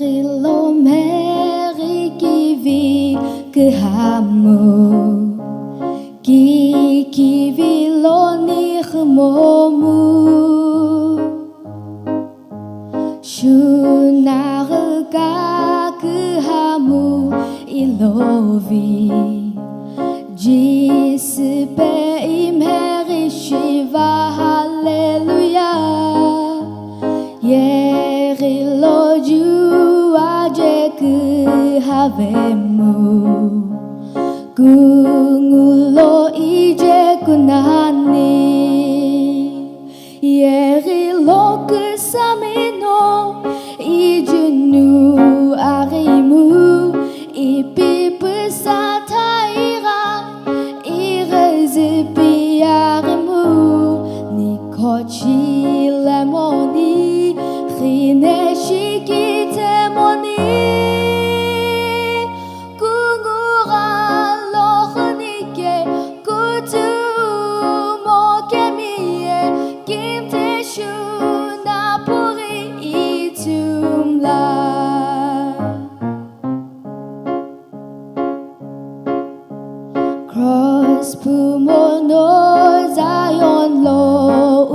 imheghi kivi kehamu ki kivi lo nihmomu shunarga kehamu ilovi Jisü imheghi shiva hallelujah Yeri lo juaje kehavemu Gungulo ije kunani Yeri lo kesamino ijenu arimu Ipi pesataira irezi arimu Nikochi lemoni Rine shikite moni Cross pumono Zion lo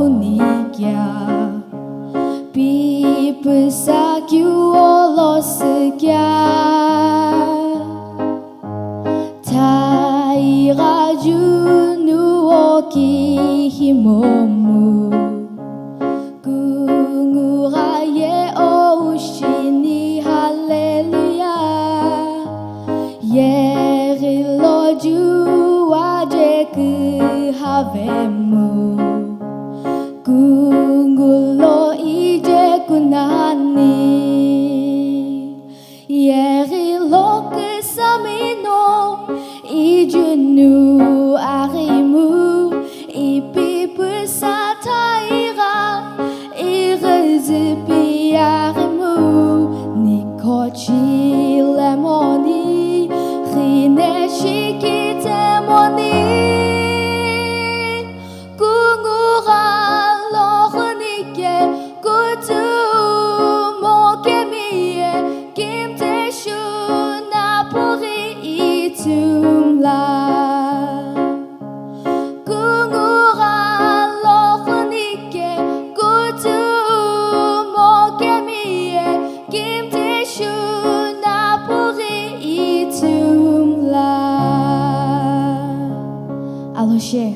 unikya Pipesakyu lo sekya Taira junu oki himomu Gunguraye o ushini hallelujah Yeri lo juaje kehavemu Gungulo ije kunani Yeri lo kesamino ijenu arimu Ipi pesataira irezi arimu Nikochi lemoni Rine shikite moni Gungura lohnike kutu mokemiye Kimte shuna puri itumla Gungura lohnike kutu mokemiye Kimte shuna puri itumla Aloshé